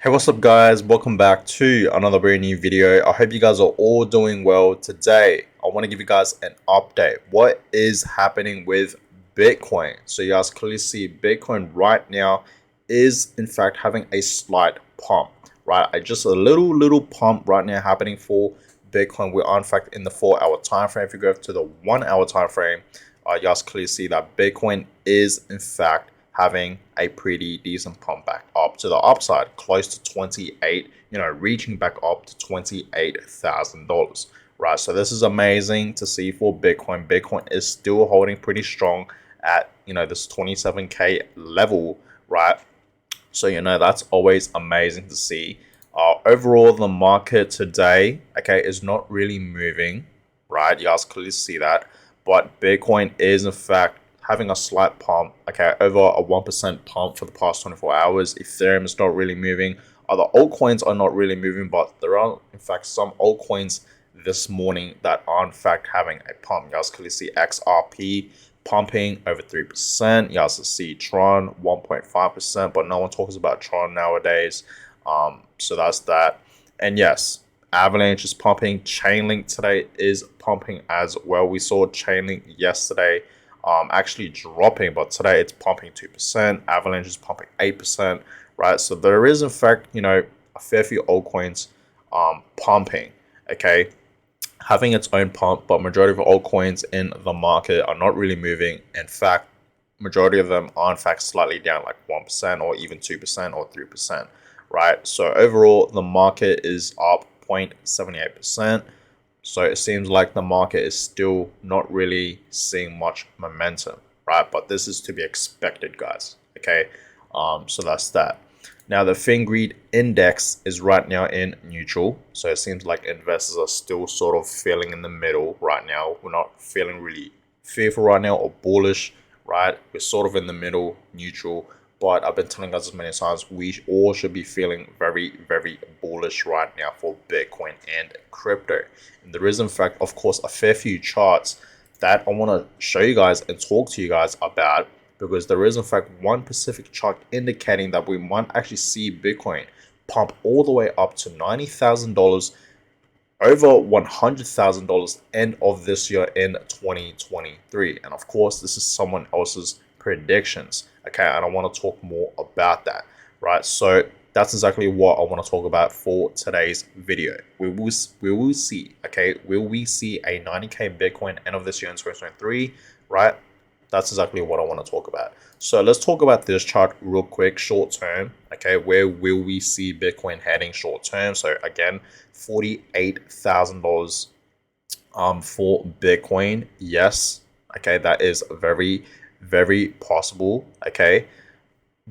Hey, what's up, guys? Welcome back to another brand new video. I hope you guys are all doing well. Today, I want to give you guys an update. What is happening with Bitcoin? So you guys clearly see Bitcoin right now is in fact having a slight pump, right? Just a little pump right now happening for Bitcoin. We are in fact in the 4-hour time frame. If you go to the 1-hour time frame, you guys clearly see that Bitcoin is in fact having a pretty decent pump back up to the upside, close to 28, reaching back up to $28,000, right? So this is amazing to see for Bitcoin. Bitcoin is still holding pretty strong at, this 27K level, right? So, that's always amazing to see. Overall, the market today, okay, is not really moving, right? You guys clearly see that. But Bitcoin is, in fact, having a slight pump, okay, over a 1% pump for the past 24 hours. Ethereum is not really moving. Other altcoins are not really moving, but there are, in fact, some altcoins this morning that are, in fact, having a pump. You guys clearly see XRP pumping over 3%. You also see Tron 1.5%, but no one talks about Tron nowadays. So that's that. And yes, Avalanche is pumping. Chainlink today is pumping as well. We saw Chainlink yesterday actually dropping, but today it's pumping 2%. Avalanche is pumping 8%, right? So there is, in fact, a fair few altcoins pumping, okay? Having its own pump, but majority of altcoins in the market are not really moving. In fact, majority of them are in fact slightly down, like 1% or even 2% or 3%, right? So overall, the market is up 0.78%. So it seems like the market is still not really seeing much momentum, right? But this is to be expected, guys. Okay, so that's that. Now the Fingreed index is right now in neutral, so it seems like investors are still sort of feeling in the middle right now. We're not feeling really fearful right now or bullish, right? We're sort of in the middle, neutral. But I've been telling us as many times, we all should be feeling very bullish right now for Bitcoin and crypto. And there is, in fact, of course, a fair few charts that I want to show you guys and talk to you guys about, because there is, in fact, one specific chart indicating that we might actually see Bitcoin pump all the way up to $90,000, over $100,000 end of this year in 2023. And of course, this is someone else's predictions, okay? And I want to talk more about that, right? So that's exactly what I want to talk about for today's video. We will see, okay? Will we see a 90K Bitcoin end of this year in 2023, right? That's exactly what I want to talk about. So let's talk about this chart real quick, short term. Okay, where will we see Bitcoin heading short term? So again, $48,000 for Bitcoin. Yes, okay, that is very possible. Okay,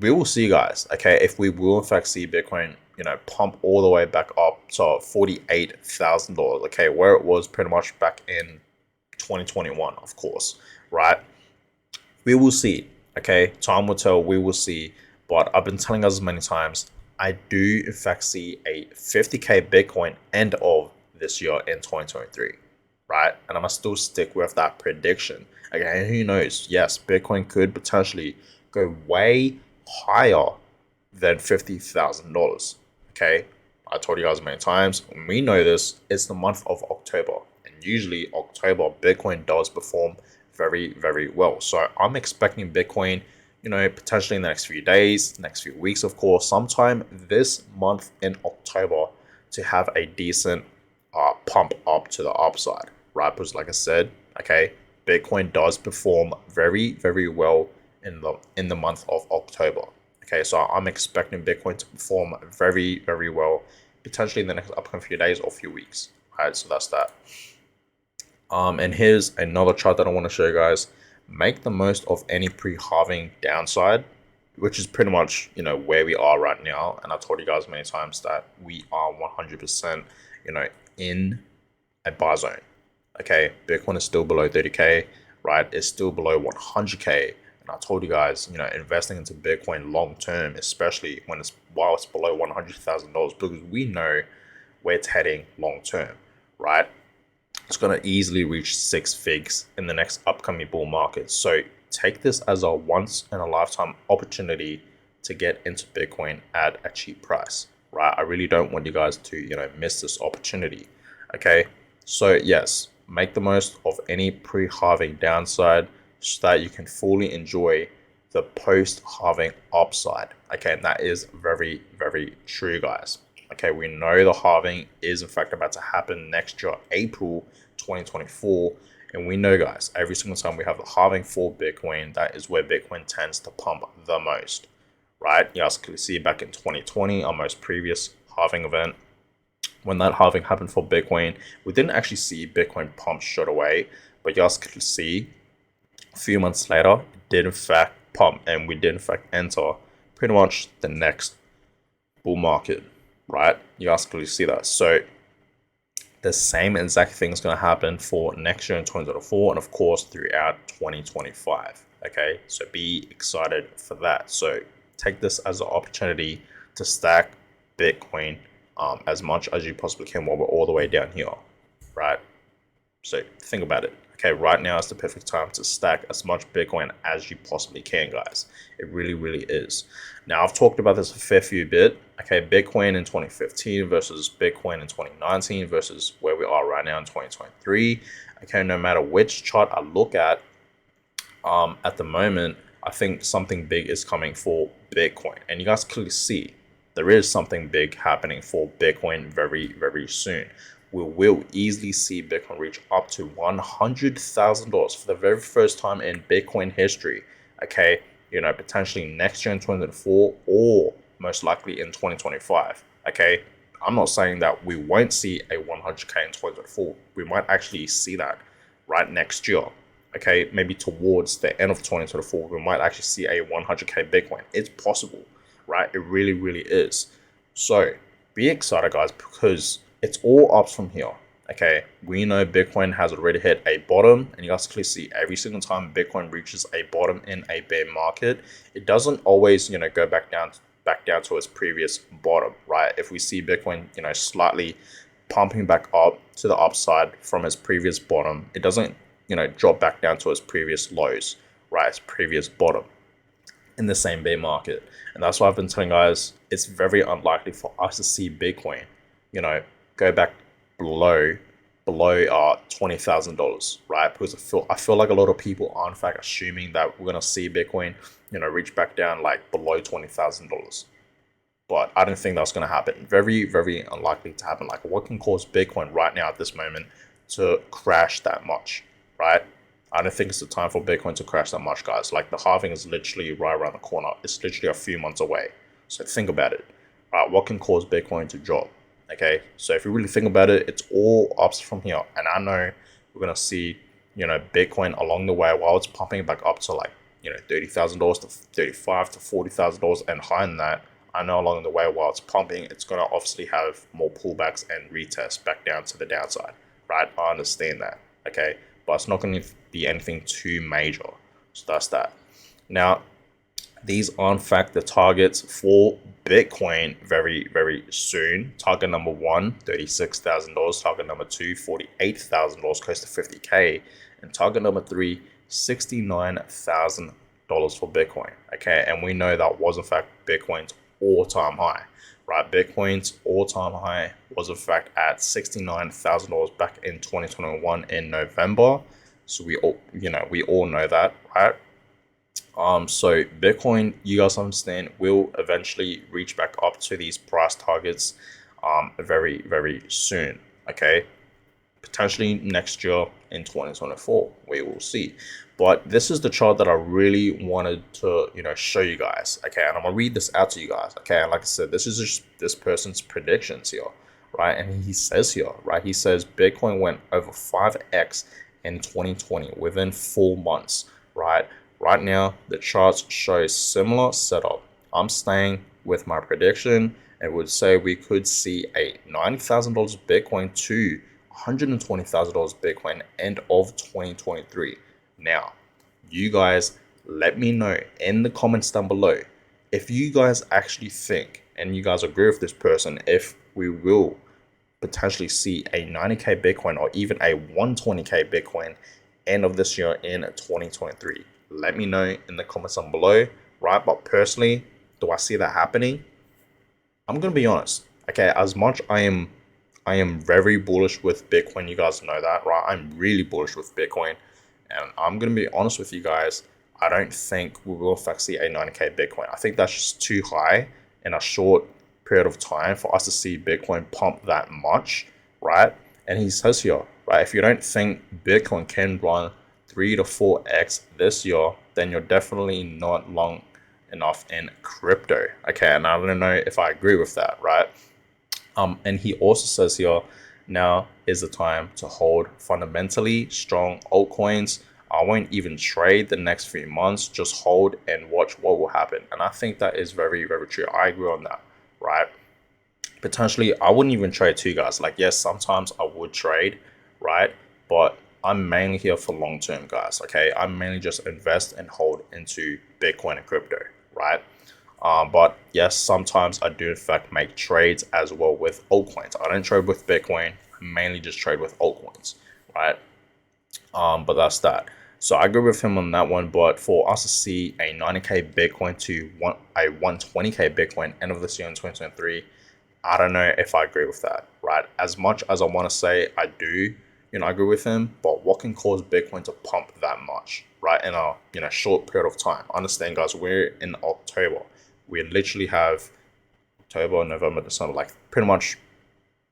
we will see, guys. Okay, if we will in fact see Bitcoin, pump all the way back up to $48,000. Okay, where it was pretty much back in 2021, of course, right? We will see. Okay, time will tell. We will see. But I've been telling us many times, I do in fact see a 50K Bitcoin end of this year in 2023, right? And I'm gonna still stick with that prediction. Again, who knows? Yes, Bitcoin could potentially go way higher than $50,000. Okay, I told you guys many times. We know this. It's the month of October, and usually October Bitcoin does perform very well. So I'm expecting Bitcoin, potentially in the next few days, next few weeks, of course, sometime this month in October, to have a decent pump up to the upside, right? Because like I said, okay, Bitcoin does perform very well in the month of October. Okay, so I'm expecting Bitcoin to perform very well, potentially in the next upcoming few days or few weeks. Right, so that's that. And here's another chart that I want to show you guys. Make the most of any pre-halving downside, which is pretty much, where we are right now. And I told you guys many times that we are 100%, in a buy zone. Okay, Bitcoin is still below 30K, right? It's still below 100K. And I told you guys, investing into Bitcoin long term, especially while it's below $100,000, because we know where it's heading long term, right? It's going to easily reach 6 figs in the next upcoming bull market. So take this as a once in a lifetime opportunity to get into Bitcoin at a cheap price. right? I really don't want you guys to, miss this opportunity. Okay, so yes, make the most of any pre-halving downside so that you can fully enjoy the post-halving upside. Okay, and that is very, very true, guys. Okay, we know the halving is in fact about to happen next year, April 2024. And we know, guys, every single time we have the halving for Bitcoin, that is where Bitcoin tends to pump the most, right? You guys can see back in 2020, our most previous halving event, when that halving happened for Bitcoin, we didn't actually see Bitcoin pump straight away, but you guys could see a few months later, it did in fact pump, and we did in fact enter pretty much the next bull market, right? You guys clearly see that. So the same exact thing is going to happen for next year in 2024, and of course throughout 2025. Okay, so be excited for that. So take this as an opportunity to stack Bitcoin as much as you possibly can while we're all the way down here, right? So think about it. Okay, right now is the perfect time to stack as much Bitcoin as you possibly can, guys. It really, really is. Now, I've talked about this a fair few bit. Okay, Bitcoin in 2015 versus Bitcoin in 2019 versus where we are right now in 2023. Okay, no matter which chart I look at the moment, I think something big is coming for Bitcoin. And you guys clearly see there is something big happening for Bitcoin very, very soon. We will easily see Bitcoin reach up to $100,000 for the very first time in Bitcoin history. Okay, potentially next year in 2024 or most likely in 2025. Okay, I'm not saying that we won't see a 100K in 2024. We might actually see that right next year. Okay, maybe towards the end of 2024, we might actually see a 100K Bitcoin. It's possible, right? It really, really is. So be excited, guys, because it's all ups from here. Okay, we know Bitcoin has already hit a bottom, and you guys clearly see every single time Bitcoin reaches a bottom in a bear market, it doesn't always, go back down to its previous bottom, right? If we see Bitcoin, slightly pumping back up to the upside from its previous bottom, it doesn't, drop back down to its previous lows, right? Its previous bottom in the same bear market. And that's why I've been telling guys, it's very unlikely for us to see Bitcoin, go back below $20,000, right? Because I feel like a lot of people are in fact assuming that we're gonna see Bitcoin, reach back down like below $20,000. But I don't think that's gonna happen. Very, very unlikely to happen. Like, what can cause Bitcoin right now at this moment to crash that much, right? I don't think it's the time for Bitcoin to crash that much, guys. Like, the halving is literally right around the corner. It's literally a few months away. So think about it. Right? What can cause Bitcoin to drop? Okay, so if you really think about it, it's all ups from here. And I know we're gonna see, Bitcoin along the way while it's pumping back up to like, $30,000 to $35,000 to $40,000 and higher than that. I know along the way while it's pumping, it's gonna obviously have more pullbacks and retests back down to the downside, right? I understand that. Okay, but it's not going to be anything too major. So that's that. Now, these are in fact the targets for Bitcoin very, very soon. Target number one, $36,000. Target number two, $48,000, close to 50K. And target number three, $69,000 for Bitcoin. Okay, and we know that was in fact Bitcoin's all-time high. Right, Bitcoin's all-time high was in fact at $69,000 back in 2021 in November. So we all know that, right? So Bitcoin, you guys understand, will eventually reach back up to these price targets, very, very soon. Okay, potentially next year in 2024, we will see. But this is the chart that I really wanted to, show you guys. Okay, and I'm gonna read this out to you guys. Okay, and like I said, this is just this person's predictions here, right? And he says here, right? He says Bitcoin went over 5x in 2020 within 4 months, right? Right now, the charts show similar setup. I'm staying with my prediction. It would say we could see a $90,000 Bitcoin to $120,000 Bitcoin end of 2023. Now, you guys let me know in the comments down below if you guys actually think and you guys agree with this person if we will potentially see a 90K Bitcoin or even a 120K Bitcoin end of this year in 2023. Let me know in the comments down below, right? But personally, do I see that happening? I'm gonna be honest. Okay, as much I am very bullish with Bitcoin. You guys know that, right? I'm really bullish with Bitcoin, and I'm gonna be honest with you guys. I don't think we will affect see a 90K Bitcoin. I think that's just too high in a short period of time for us to see Bitcoin pump that much, right? And he says here, right, if you don't think Bitcoin can run 3 to 4x this year, then you're definitely not long enough in crypto. Okay, and I don't know if I agree with that, right? And he also says here, now is the time to hold fundamentally strong altcoins. I won't even trade the next few months, just hold and watch what will happen. And I think that is very, very true. I agree on that, right? Potentially, I wouldn't even trade too, guys. Like, yes, sometimes I would trade, right? But I'm mainly here for long term, guys. Okay, I mainly just invest and hold into Bitcoin and crypto, right? But yes, sometimes I do in fact make trades as well with altcoins. I don't trade with Bitcoin, I mainly just trade with altcoins, right? But that's that. So I agree with him on that one. But for us to see a 90K Bitcoin to a 120K Bitcoin end of this year in 2023, I don't know if I agree with that, right? As much as I want to say I do, agree with him, but what can cause Bitcoin to pump that much, right? In a short period of time. Understand, guys, we're in October. We literally have October, November, December, like pretty much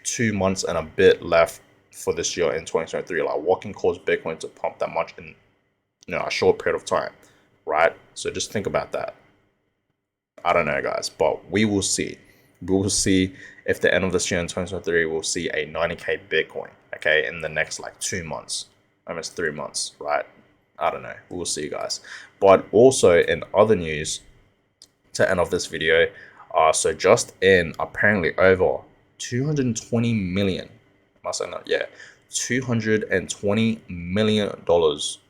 2 months and a bit left for this year in 2023. Like, what can cause Bitcoin to pump that much in a short period of time, right? So just think about that. I don't know, guys, but we will see. We will see if the end of this year in 2023 we'll see a 90K Bitcoin, okay, in the next like 2 months, almost 3 months, right? I don't know. We'll see, guys. But also in other news, to end off this video, so just in apparently over 220 million, must I not? Yeah, $220 million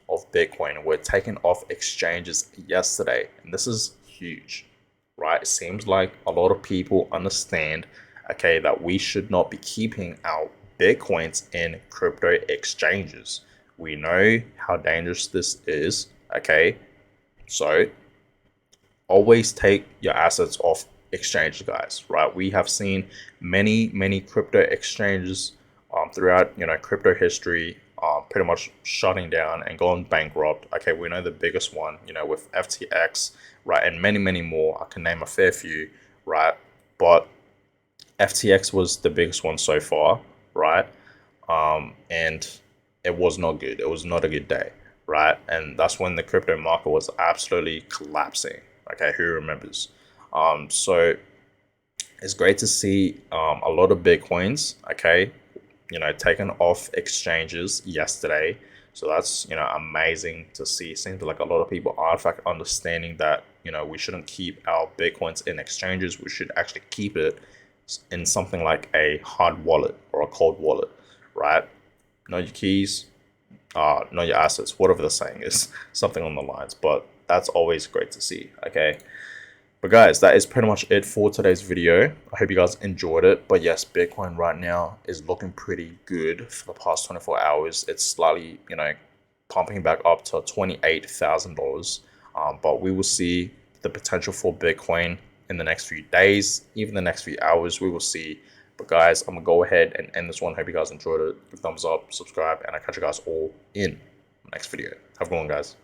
of Bitcoin were taken off exchanges yesterday, and this is huge, right? It seems like a lot of people understand, okay, that we should not be keeping our Bitcoins in crypto exchanges. We know how dangerous this is, okay? So always take your assets off exchange, guys, right? We have seen many crypto exchanges throughout crypto history pretty much shutting down and going bankrupt. Okay, we know the biggest one, with FTX, right, and many more. I can name a fair few, right? But FTX was the biggest one so far, right? And it was not good. It was not a good day, right? And that's when the crypto market was absolutely collapsing. Okay, who remembers? So it's great to see a lot of Bitcoins, okay, taken off exchanges yesterday. So that's, amazing to see. It seems like a lot of people are in fact understanding that, we shouldn't keep our Bitcoins in exchanges. We should actually keep it in something like a hard wallet or a cold wallet, right? Know your keys, know your assets, whatever the saying is, something on the lines. But that's always great to see, okay? But guys, that is pretty much it for today's video. I hope you guys enjoyed it. But yes, Bitcoin right now is looking pretty good for the past 24 hours. It's slightly, pumping back up to $28,000. But we will see the potential for Bitcoin in the next few days, even the next few hours. We will see. But guys, I'm going to go ahead and end this one. Hope you guys enjoyed it. Give a thumbs up, subscribe, and I'll catch you guys all in the next video. Have a good one, guys.